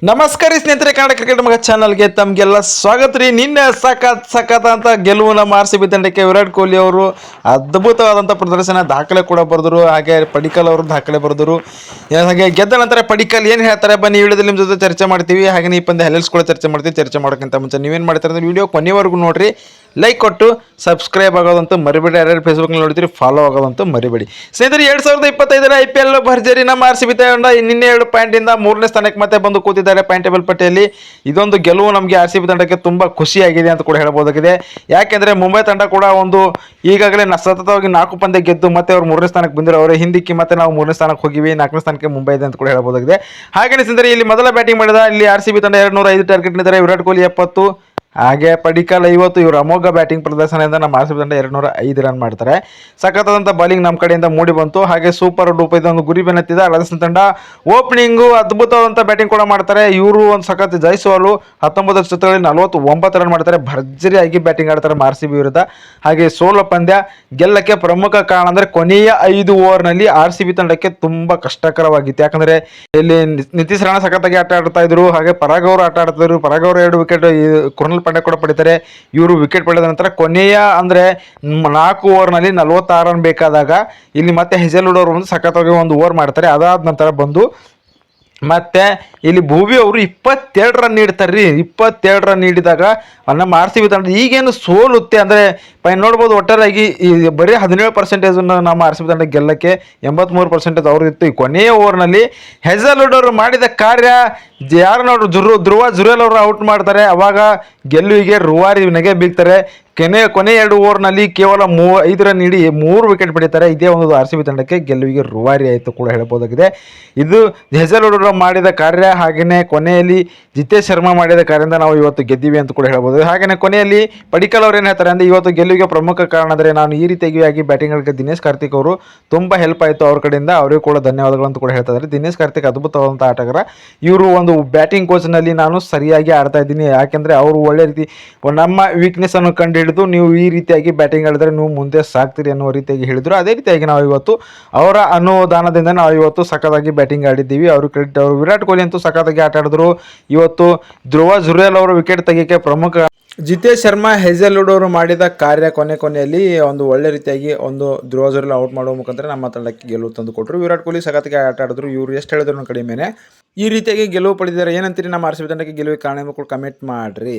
ನಮಸ್ಕಾರ ಸ್ನೇಹಿತರೆ, ಕನ್ನಡ ಕ್ರಿಕೆಟ್ ಮಗ ಚಾನಲ್ಗೆ ತಮಗೆಲ್ಲ ಸ್ವಾಗತ ರೀ. ನಿನ್ನೆ ಸಖತ್ ಅಂತ ಗೆಲುವು ನಮ್ಮ RCB ತಂಡಕ್ಕೆ. ವಿರಾಟ್ ಕೊಹ್ಲಿ ಅವರು ಅದ್ಭುತವಾದಂಥ ಪ್ರದರ್ಶನ, ದಾಖಲೆ ಕೂಡ ಬರೆದರು. ಹಾಗೆ ಪಡಿಕಲ್ ಅವರು ದಾಖಲೆ ಬರೆದರು. ಹಾಗೆ ಗೆದ್ದ ನಂತರ ಪಡಿಕಲ್ ಏನು ಹೇಳ್ತಾರೆ ಬನ್ನಿ ವಿಡಿಯೋದಲ್ಲಿ ನಿಮ್ಮ ಜೊತೆ ಚರ್ಚೆ ಮಾಡ್ತೀವಿ. ಹಾಗೆ ಈ ಪಂದ್ಯ ಹೈಲೈಟ್ಸ್ ಕೂಡ ಚರ್ಚೆ ಮಾಡ್ತೀವಿ. ಚರ್ಚೆ ಮಾಡೋಕ್ಕಿಂತ ಮುಂಚೆ ನೀವೇನು ಮಾಡ್ತಾರೆ ಅಂದರೆ ವಿಡಿಯೋ ಕೊನೆವರೆಗೂ ನೋಡಿರಿ, ಲೈಕ್ ಕೊಟ್ಟು ಸಬ್ಸ್ಕ್ರೈಬ್ ಆಗೋದಂತೂ ಮರಿಬೇಡಿ. ಯಾರ್ಯಾರು ಫೇಸ್ಬುಕ್ನಲ್ಲಿ ನೋಡ್ತೀರಿ ಫಾಲೋ ಆಗೋದಂತೂ ಮರಿಬೇಡಿ. ಸ್ನೇಹಿತರೆ, 2025 IPL ಭರ್ಜರಿ ನಮ್ಮ RCB ತಂಡ ನಿನ್ನೆ 2 ಪಾಯಿಂಟಿಂದ 3ನೇ ಸ್ಥಾನಕ್ಕೆ ಮತ್ತೆ ಬಂದು ಕೂತಿದ್ದಾರೆ ಪಾಯಿಂಟ್ ಟೇಬಲ್ ಪಟ್ಟಿಯಲ್ಲಿ. ಇದೊಂದು ಗೆಲುವು ನಮಗೆ RCB ತಂಡಕ್ಕೆ ತುಂಬ ಖುಷಿಯಾಗಿದೆ ಅಂತ ಕೂಡ ಹೇಳ್ಬೋದಾಗಿದೆ. ಯಾಕೆಂದರೆ ಮುಂಬೈ ತಂಡ ಕೂಡ ಈಗಾಗಲೇ ಸತತವಾಗಿ 4 ಪಂದ್ಯ ಗೆದ್ದು ಮತ್ತೆ ಅವ್ರು 3ನೇ ಸ್ಥಾನಕ್ಕೆ ಬಂದಿರೋ, ಅವರೇ ಹಿಂದಿಕ್ಕಿ ಮತ್ತೆ ನಾವು 3ನೇ ಸ್ಥಾನಕ್ಕೆ ಹೋಗಿವಿ. 4ನೇ ಸ್ಥಾನಕ್ಕೆ ಮುಂಬೈ ಇದೆ ಅಂತ ಕೂಡ ಹೇಳ್ಬೋದಾಗಿದೆ. ಹಾಗೆಯೇ ಸ್ನೇಹಿತರೆ, ಇಲ್ಲಿ ಮೊದಲ ಬ್ಯಾಟಿಂಗ್ ಮಾಡಿದ ಇಲ್ಲಿ RCB ತಂಡ 205 ಟಾರ್ಗೆಟ್ ನೀಡಿದ್ದಾರೆ. ವಿರಾಟ್ ಕೊಹ್ಲಿ 70, ಹಾಗೆ ಪಡಿಕಲ್ 50. ಇವರು ಅಮೋಘ ಬ್ಯಾಟಿಂಗ್ ಪ್ರದರ್ಶನದಿಂದ ನಮ್ಮ RCB ತಂಡ 205 ರನ್ ಮಾಡ್ತಾರೆ. ಸಖತ್ತಾದಂಥ ಬಾಲಿಂಗ್ ನಮ್ಮ ಕಡೆಯಿಂದ ಮೂಡಿ ಬಂತು. ಹಾಗೆ ಸೂಪರ್ ಡೂಪ್ ಇದೊಂದು ಗುರಿ ಬೆನ್ನತ್ತಿದ ರಾಜಸ್ಥಾನ್ ತಂಡ. ಓಪನಿಂಗು ಅದ್ಭುತವಾದಂಥ ಬ್ಯಾಟಿಂಗ್ ಕೂಡ ಮಾಡ್ತಾರೆ. ಇವರು ಒಂದು ಸಖತ್ ಜೈಸ್ವಾಲು 19 ಚಿತ್ರಗಳಲ್ಲಿ 49 ರನ್ ಮಾಡ್ತಾರೆ. ಭರ್ಜರಿಯಾಗಿ ಬ್ಯಾಟಿಂಗ್ ಆಡ್ತಾರೆ RCB ವಿರುದ್ಧ. ಹಾಗೆ ಸೋಲ ಪಂದ್ಯ ಗೆಲ್ಲಕ್ಕೆ ಪ್ರಮುಖ ಕಾರಣ ಅಂದರೆ ಕೊನೆಯ 5 ಓವರ್ನಲ್ಲಿ RCB ತಂಡಕ್ಕೆ ತುಂಬ ಕಷ್ಟಕರವಾಗಿತ್ತು. ಯಾಕಂದರೆ ಇಲ್ಲಿ ನಿತೀಶ್ ರಾಣಾ ಸಖತ್ತಾಗಿ ಆಟ ಆಡ್ತಾ ಇದ್ರು. ಹಾಗೆ ಪರಾಗ್ ಅವರು ಆಟ ಆಡ್ತಿದ್ರು. ಪರಾಗ್ ಅವರು 2 ವಿಕೆಟ್, ಕುರ್ನಲ್ ಪಾಂಡ್ಯ ಕೂಡ ಪಡಿತಾರೆ. ಇವರು ವಿಕೆಟ್ ಪಡೆದ ನಂತರ ಕೊನೆಯ ಅಂದರೆ 4 ಓವರ್ನಲ್ಲಿ 46 ರನ್ ಬೇಕಾದಾಗ ಇಲ್ಲಿ ಮತ್ತೆ ಹೆಜಲ್ವುಡ್ ಅವರು ಸಖತ್ತಾಗಿ ಒಂದು ಓವರ್ ಮಾಡ್ತಾರೆ. ಅದಾದ ನಂತರ ಬಂದು ಮತ್ತೆ ಇಲ್ಲಿ ಭೂವಿ ಅವರು 27 ರನ್ ನೀಡ್ತಾರೆ ರೀ. 27 ರನ್ ನೀಡಿದಾಗ ನಮ್ಮ RCB ತಂಡ ಈಗೇನು ಸೋಲುತ್ತೆ ಅಂದರೆ ನೋಡ್ಬೋದು. ಒಟ್ಟಾರೆಯಾಗಿ ಬರೀ 17% ನಮ್ಮ RCB ತಂಡ ಗೆಲ್ಲಕ್ಕೆ 83% ಅವರು ಇತ್ತು. ಈ ಕೊನೆಯ ಓವರ್ನಲ್ಲಿ ಹೆಜಲ್ವುಡ್ ಅವರು ಮಾಡಿದ ಕಾರ್ಯ, ಯಾರು ನೋಡ್ರು ಧ್ರುವ ಜುರೇಲ್ ಅವರು ಔಟ್ ಮಾಡ್ತಾರೆ. ಅವಾಗ ಗೆಲುವಿಗೆ ರೂವಾರಿ ನೆಗೆ ಬೀಗ್ತಾರೆ. ಕೊನೆ 2 ಓವರ್ನಲ್ಲಿ ಕೇವಲ 5 ರನ್ ನೀಡಿ 3 ವಿಕೆಟ್ ಪಡೀತಾರೆ. ಇದೇ ಒಂದು RCB ತಂಡಕ್ಕೆ ಗೆಲುವಿಗೆ ರೂವಾರಿ ಆಯಿತು ಕೂಡ ಹೇಳ್ಬೋದಾಗಿದೆ. ಇದು ಹೆಜಲ್ವುಡ್ ಮಾಡಿದ ಕಾರ್ಯ. ಹಾಗೆಯೇ ಕೊನೆಯಲ್ಲಿ ಜಿತೇಶ್ ಶರ್ಮಾ ಮಾಡಿದ ಕಾರ್ಯದಿಂದ ನಾವು ಇವತ್ತು ಗೆದ್ದೀವಿ ಅಂತ ಕೂಡ ಹೇಳ್ಬೋದು. ಹಾಗೆಯೇ ಕೊನೆಯಲ್ಲಿ ಪಡಿಕಲ್ ಅವ್ರು ಏನು ಹೇಳ್ತಾರೆ ಅಂದರೆ, ಇವತ್ತು ಗೆಲುವಿಗೆ ಪ್ರಮುಖ ಕಾರಣ ಅಂದರೆ ನಾನು ಈ ರೀತಿಯಾಗಿ ಬ್ಯಾಟಿಂಗ್ ಆಡೋಕ್ಕೆ ದಿನೇಶ್ ಕಾರ್ತಿಕ್ ಅವರು ತುಂಬ ಹೆಲ್ಪ್ ಆಯಿತು ಅವ್ರ ಕಡೆಯಿಂದ, ಅವರಿಗೂ ಕೂಡ ಧನ್ಯವಾದಗಳು ಅಂತ ಕೂಡ ಹೇಳ್ತಾ ಇದ್ದಾರೆ. ದಿನೇಶ್ ಕಾರ್ತಿಕ್ ಅದ್ಭುತವಾದಂಥ ಆಟಗಾರ. ಇವರು ಒಂದು ಬ್ಯಾಟಿಂಗ್ ಕೋಚ್ನಲ್ಲಿ ನಾನು ಸರಿಯಾಗಿ ಆಡ್ತಾ ಇದ್ದೀನಿ. ಯಾಕೆಂದರೆ ಅವರು ಒಳ್ಳೆ ರೀತಿ ನಮ್ಮ ವೀಕ್ನೆಸ್ ಅನ್ನು ಕಂಡು ಹಿಡಿದು ನೀವು ಈ ರೀತಿಯಾಗಿ ಬ್ಯಾಟಿಂಗ್ ಆಡಿದ್ರೆ ನೀವು ಮುಂದೆ ಸಾಕ್ತೀರಿ ಅನ್ನೋ ರೀತಿಯಾಗಿ ಹೇಳಿದರು. ಅದೇ ರೀತಿಯಾಗಿ ನಾವು ಇವತ್ತು ಅವರ ಅನುದಾನದಿಂದ ನಾವು ಇವತ್ತು ಸಖತ್ತಾಗಿ ಬ್ಯಾಟಿಂಗ್ ಆಡಿದ್ದೀವಿ. ಅವರು ಕ್ರೆಡಿಟ್. ಅವರು ವಿರಾಟ್ ಕೊಹ್ಲಿ ಅಂತೂ ಸಖತ್ತಾಗಿ ಆಟ ಆಡಿದ್ರು. ಇವತ್ತು ಧ್ರುವ ಜುರೇಲ್ ಅವರು ವಿಕೆಟ್ ತೆಗೆಯೋಕ್ಕೆ ಪ್ರಮುಖ. ಜಿತೇಶ್ ಶರ್ಮಾ, ಹೆಜಲ್ವುಡ್ ಅವರು ಮಾಡಿದ ಕಾರ್ಯ ಕೊನೆಯಲ್ಲಿ ಒಂದು ಒಳ್ಳೆ ರೀತಿಯಾಗಿ ಒಂದು ಧ್ರುವ ಜುರೇಲ್ ಔಟ್ ಮಾಡುವ ಮುಖಾಂತರ ನಮ್ಮ ತಂಡಕ್ಕೆ ಗೆಲುವು ತಂದು ಕೊಟ್ಟರು. ವಿರಾಟ್ ಕೊಹ್ಲಿ ಸಖತ್ತಾಗಿ ಆಟ ಆಡಿದ್ರು. ಇವರು ಎಷ್ಟು ಹೇಳಿದ್ರು ಕಡಿಮೆನೆ ಈ ರೀತಿಯಾಗಿ ಗೆಲುವು ಪಡೆದಿದ್ದಾರೆ. ಏನಂತೀರಿ ನಮ್ಮ RCB ತಂಡಕ್ಕೆ ಗೆಲುವಿಗೆ ಕಾರಣ ಕೂಡ ಕಮೆಂಟ್ ಮಾಡಿರಿ.